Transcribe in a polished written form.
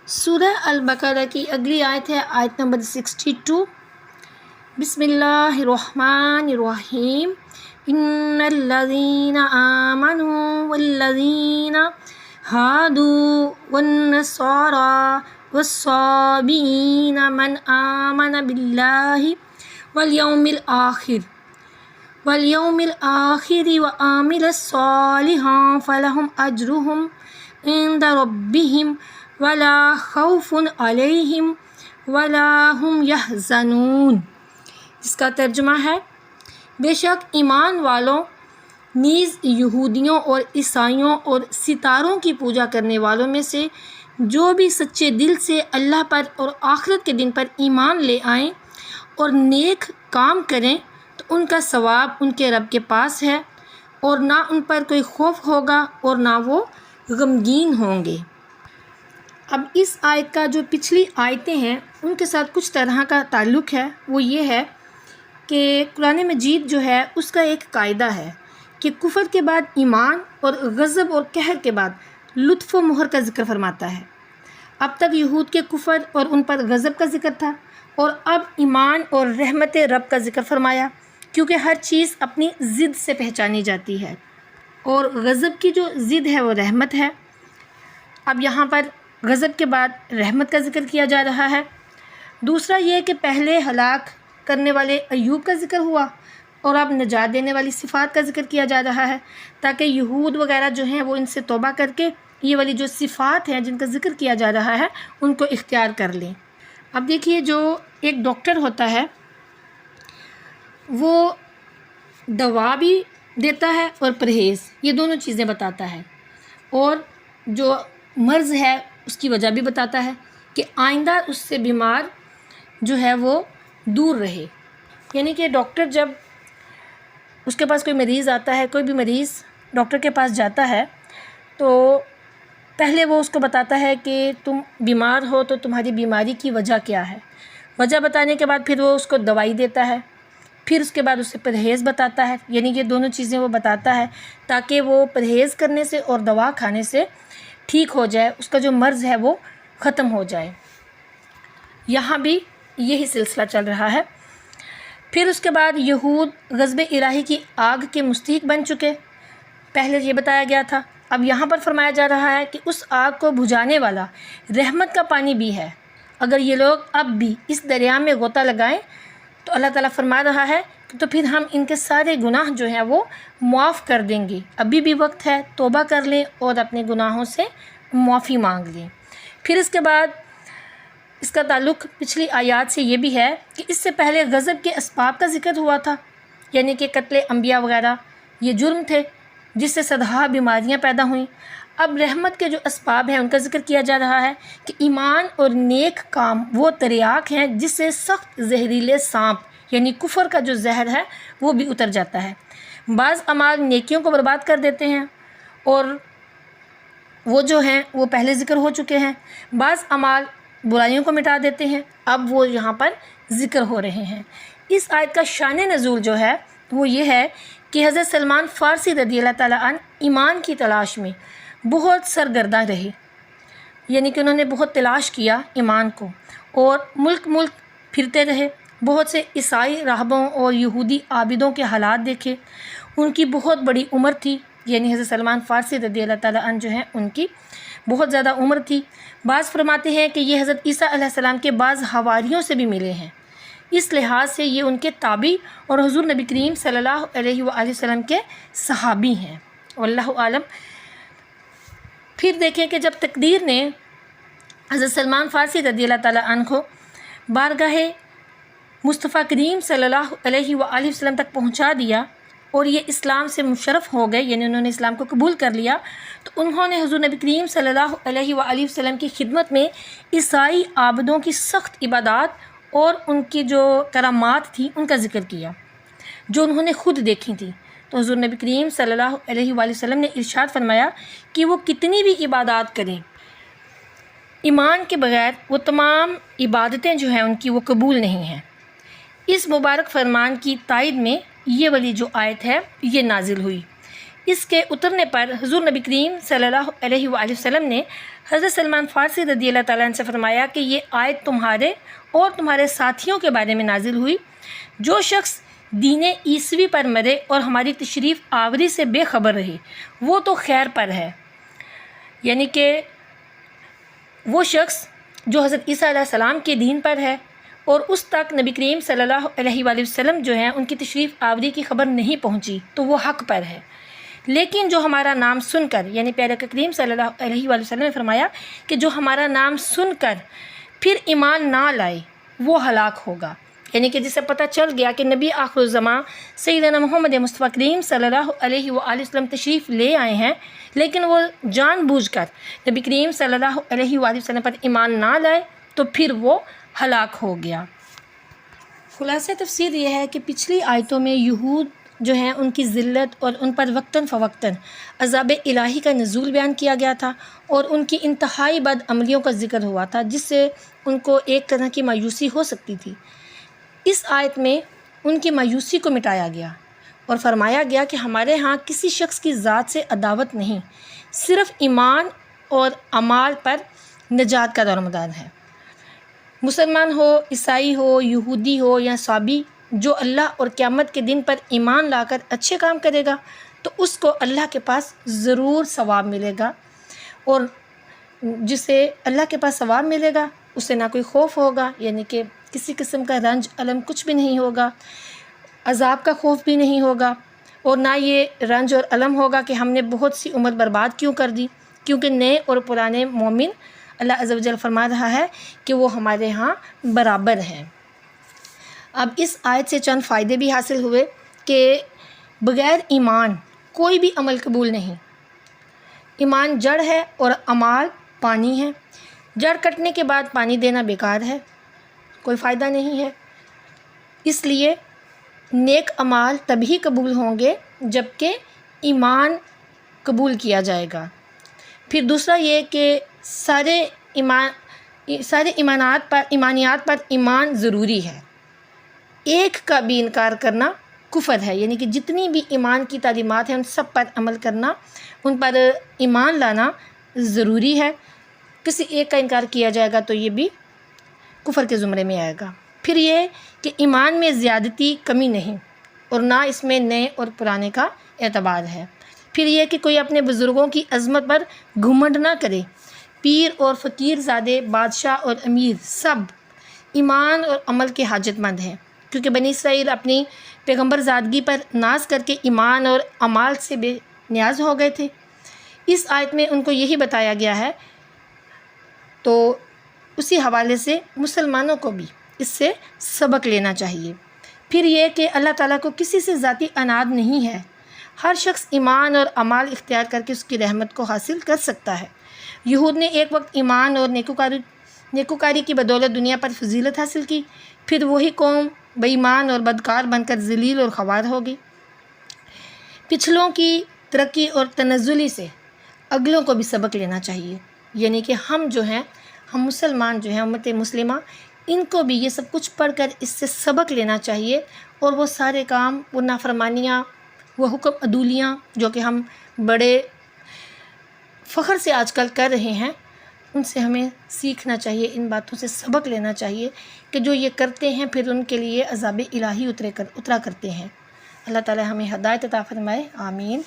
سورہ البقرہ کی اگلی آیت ہے آیت نمبر 62۔ بسم اللہ الرحمن الرحیم۔ ان الذین آمنوا والذین ہادوا والنصارى والصابئین من آمن باللہ واليوم الآخر وعمل صالحا فلهم أجرهم عند ربهم ولا خوف علیہم ولا هم يحزنون۔ اس کا ترجمہ ہے، بے شک ایمان والوں نیز یہودیوں اور عیسائیوں اور ستاروں کی پوجا کرنے والوں میں سے جو بھی سچے دل سے اللہ پر اور آخرت کے دن پر ایمان لے آئیں اور نیک کام کریں تو ان کا ثواب ان کے رب کے پاس ہے، اور نہ ان پر کوئی خوف ہوگا اور نہ وہ غمگین ہوں گے۔ اب اس آیت کا جو پچھلی آیتیں ہیں ان کے ساتھ کچھ طرح کا تعلق ہے۔ وہ یہ ہے کہ قرآن مجید جو ہے اس کا ایک قاعدہ ہے کہ کفر کے بعد ایمان اور غضب اور قہر کے بعد لطف و مہر کا ذکر فرماتا ہے۔ اب تک یہود کے کفر اور ان پر غضب کا ذکر تھا، اور اب ایمان اور رحمت رب کا ذکر فرمایا، کیونکہ ہر چیز اپنی ضد سے پہچانی جاتی ہے، اور غضب کی جو ضد ہے وہ رحمت ہے۔ اب یہاں پر غضب کے بعد رحمت کا ذکر کیا جا رہا ہے۔ دوسرا یہ کہ پہلے ہلاک کرنے والے ایوب کا ذکر ہوا، اور اب نجات دینے والی صفات کا ذکر کیا جا رہا ہے، تاکہ یہود وغیرہ جو ہیں وہ ان سے توبہ کر کے یہ والی جو صفات ہیں جن کا ذکر کیا جا رہا ہے ان کو اختیار کر لیں۔ اب دیکھیے، جو ایک ڈاکٹر ہوتا ہے وہ دوا بھی دیتا ہے اور پرہیز، یہ دونوں چیزیں بتاتا ہے، اور جو مرض ہے اس کی وجہ بھی بتاتا ہے کہ آئندہ اس سے بیمار جو ہے وہ دور رہے۔ یعنی کہ ڈاکٹر جب اس کے پاس کوئی مریض آتا ہے، کوئی بھی مریض ڈاکٹر کے پاس جاتا ہے تو پہلے وہ اس کو بتاتا ہے کہ تم بیمار ہو تو تمہاری بیماری کی وجہ کیا ہے۔ وجہ بتانے کے بعد پھر وہ اس کو دوائی دیتا ہے، پھر اس کے بعد اسے پرہیز بتاتا ہے، یعنی کہ دونوں چیزیں وہ بتاتا ہے تاکہ وہ پرہیز کرنے سے اور دوا کھانے سے ٹھیک ہو جائے، اس کا جو مرض ہے وہ ختم ہو جائے۔ یہاں بھی یہی سلسلہ چل رہا ہے۔ پھر اس کے بعد یہود غضب الہی کی آگ کے مستحق بن چکے، پہلے یہ بتایا گیا تھا۔ اب یہاں پر فرمایا جا رہا ہے کہ اس آگ کو بجھانے والا رحمت کا پانی بھی ہے۔ اگر یہ لوگ اب بھی اس دریا میں غوطہ لگائیں تو اللہ تعالیٰ فرما رہا ہے کہ تو پھر ہم ان کے سارے گناہ جو ہیں وہ معاف کر دیں گے۔ ابھی بھی وقت ہے، توبہ کر لیں اور اپنے گناہوں سے معافی مانگ لیں۔ پھر اس کے بعد اس کا تعلق پچھلی آیات سے یہ بھی ہے کہ اس سے پہلے غضب کے اسباب کا ذکر ہوا تھا، یعنی کہ قتل انبیاء وغیرہ، یہ جرم تھے جس سے صدہا بیماریاں پیدا ہوئیں۔ اب رحمت کے جو اسباب ہیں ان کا ذکر کیا جا رہا ہے کہ ایمان اور نیک کام وہ تریاک ہیں جس سے سخت زہریلے سانپ یعنی کفر کا جو زہر ہے وہ بھی اتر جاتا ہے۔ بعض اعمال نیکیوں کو برباد کر دیتے ہیں، اور وہ جو ہیں وہ پہلے ذکر ہو چکے ہیں۔ بعض اعمال برائیوں کو مٹا دیتے ہیں، اب وہ یہاں پر ذکر ہو رہے ہیں۔ اس آیت کا شان نزول جو ہے وہ یہ ہے کہ حضرت سلمان فارسی رضی اللہ تعالیٰ عنہ ایمان کی تلاش میں بہت سرگرداں رہے، یعنی کہ انہوں نے بہت تلاش کیا ایمان کو، اور ملک پھرتے رہے، بہت سے عیسائی راہبوں اور یہودی عابدوں کے حالات دیکھے۔ ان کی بہت بڑی عمر تھی، یعنی حضرت سلمان فارسی رضی اللہ تعالیٰ عنہ جو ہیں ان کی بہت زیادہ عمر تھی۔ بعض فرماتے ہیں کہ یہ حضرت عیسیٰ علیہ السلام کے بعض حواریوں سے بھی ملے ہیں، اس لحاظ سے یہ ان کے تابعی اور حضور نبی کریم صلی اللہ علیہ وآلہ وسلم کے صحابی ہیں، واللہ عالم۔ پھر دیکھیں کہ جب تقدیر نے حضرت سلمان فارسی رضی اللہ تعالیٰ عنہ کو بارگاہ مصطفیٰ کریم صلی اللہ علیہ وآلہ وسلم تک پہنچا دیا اور یہ اسلام سے مشرف ہو گئے، یعنی انہوں نے اسلام کو قبول کر لیا، تو انہوں نے حضور نبی کریم صلی اللہ علیہ وآلہ وسلم کی خدمت میں عیسائی عابدوں کی سخت عبادات اور ان کی جو کرامات تھی ان کا ذکر کیا جو انہوں نے خود دیکھی تھی۔ تو حضور نبی کریم صلی اللہ علیہ وآلہ وسلم نے ارشاد فرمایا کہ وہ کتنی بھی عبادات کریں، ایمان کے بغیر وہ تمام عبادتیں جو ہیں ان کی وہ قبول نہیں ہیں۔ اس مبارک فرمان کی تائید میں یہ والی جو آیت ہے یہ نازل ہوئی۔ اس کے اترنے پر حضور نبی کریم صلی اللہ علیہ وآلہ وسلم نے حضرت سلمان فارسی رضی اللہ تعالیٰ عنہ سے فرمایا کہ یہ آیت تمہارے اور تمہارے ساتھیوں کے بارے میں نازل ہوئی۔ جو شخص دین عیسوی پر مرے اور ہماری تشریف آوری سے بے خبر رہے وہ تو خیر پر ہے، یعنی کہ وہ شخص جو حضرت عیسیٰ علیہ السلام کے دین پر ہے اور اس تک نبی کریم صلی اللہ علیہ وآلہ وسلم جو ہیں ان کی تشریف آوری کی خبر نہیں پہنچی تو وہ حق پر ہے۔ لیکن جو ہمارا نام سن کر، یعنی پیارے کریم صلی اللہ علیہ وآلہ وسلم نے فرمایا کہ جو ہمارا نام سن کر پھر ایمان نہ لائے وہ ہلاک ہوگا، یعنی کہ جسے پتہ چل گیا کہ نبی آخر الزماں سیدنا محمد مصطفیٰ کریم صلی اللہ علیہ وآلہ وسلم تشریف لے آئے ہیں لیکن وہ جان بوجھ کر نبی کریم صلی اللہ علیہ وآلہ وسلم پر ایمان نہ لائے تو پھر وہ ہلاک ہو گیا۔ خلاصہ تفسیر یہ ہے کہ پچھلی آیتوں میں یہود جو ہیں ان کی ذلت اور ان پر وقتاً فوقتاً عذاب الہی کا نزول بیان کیا گیا تھا اور ان کی انتہائی بد عملیوں کا ذکر ہوا تھا جس سے ان کو ایک طرح کی مایوسی ہو سکتی تھی۔ اس آیت میں ان کی مایوسی کو مٹایا گیا اور فرمایا گیا کہ ہمارے ہاں کسی شخص کی ذات سے عداوت نہیں، صرف ایمان اور اعمال پر نجات کا دارمدار ہے۔ مسلمان ہو، عیسائی ہو، یہودی ہو یا صابی، جو اللہ اور قیامت کے دن پر ایمان لا کر اچھے کام کرے گا تو اس کو اللہ کے پاس ضرور ثواب ملے گا، اور جسے اللہ کے پاس ثواب ملے گا اسے نہ کوئی خوف ہوگا، یعنی کہ کسی قسم کا رنج الم کچھ بھی نہیں ہوگا، عذاب کا خوف بھی نہیں ہوگا، اور نہ یہ رنج اور الم ہوگا کہ ہم نے بہت سی عمر برباد کیوں کر دی، کیونکہ نئے اور پرانے مومن اللہ عز و جل فرما رہا ہے کہ وہ ہمارے ہاں برابر ہیں۔ اب اس آیت سے چند فائدے بھی حاصل ہوئے کہ بغیر ایمان کوئی بھی عمل قبول نہیں۔ ایمان جڑ ہے اور اعمال پانی ہے، جڑ کٹنے کے بعد پانی دینا بیکار ہے، کوئی فائدہ نہیں ہے۔ اس لیے نیک اعمال تبھی قبول ہوں گے جب کہ ایمان قبول کیا جائے گا۔ پھر دوسرا یہ کہ سارے ایمانیات پر ایمان ضروری ہے، ایک کا بھی انکار کرنا کفر ہے، یعنی کہ جتنی بھی ایمان کی تعلیمات ہیں ان سب پر عمل کرنا، ان پر ایمان لانا ضروری ہے۔ کسی ایک کا انکار کیا جائے گا تو یہ بھی کفر کے زمرے میں آئے گا۔ پھر یہ کہ ایمان میں زیادتی کمی نہیں اور نہ اس میں نئے اور پرانے کا اعتبار ہے۔ پھر یہ کہ کوئی اپنے بزرگوں کی عظمت پر گھمنڈ نہ کرے۔ پیر اور فقیر زادے، بادشاہ اور امیر سب ایمان اور عمل کے حاجت مند ہیں، کیونکہ بنی اسرائیل اپنی پیغمبر زادگی پر ناز کر کے ایمان اور اعمال سے بے نیاز ہو گئے تھے۔ اس آیت میں ان کو یہی بتایا گیا ہے، تو اسی حوالے سے مسلمانوں کو بھی اس سے سبق لینا چاہیے۔ پھر یہ کہ اللہ تعالیٰ کو کسی سے ذاتی عناد نہیں ہے، ہر شخص ایمان اور اعمال اختیار کر کے اس کی رحمت کو حاصل کر سکتا ہے۔ یہود نے ایک وقت ایمان اور نیکوکاری کی بدولت دنیا پر فضیلت حاصل کی، پھر وہی قوم بے ایمان اور بدکار بن کر ذلیل اور خوار ہو گئی۔ پچھلوں کی ترقی اور تنزلی سے اگلوں کو بھی سبق لینا چاہیے، یعنی کہ ہم مسلمان جو ہیں امت مسلمہ، ان کو بھی یہ سب کچھ پڑھ کر اس سے سبق لینا چاہیے، اور وہ سارے کام، وہ نافرمانیاں، وہ حکم عدولیاں جو کہ ہم بڑے فخر سے آج کل کر رہے ہیں، ان سے ہمیں سیکھنا چاہیے، ان باتوں سے سبق لینا چاہیے کہ جو یہ کرتے ہیں پھر ان کے لیے عذاب الہی اترا کرتے ہیں۔ اللہ تعالی ہمیں ہدایت عطا فرمائے، آمین۔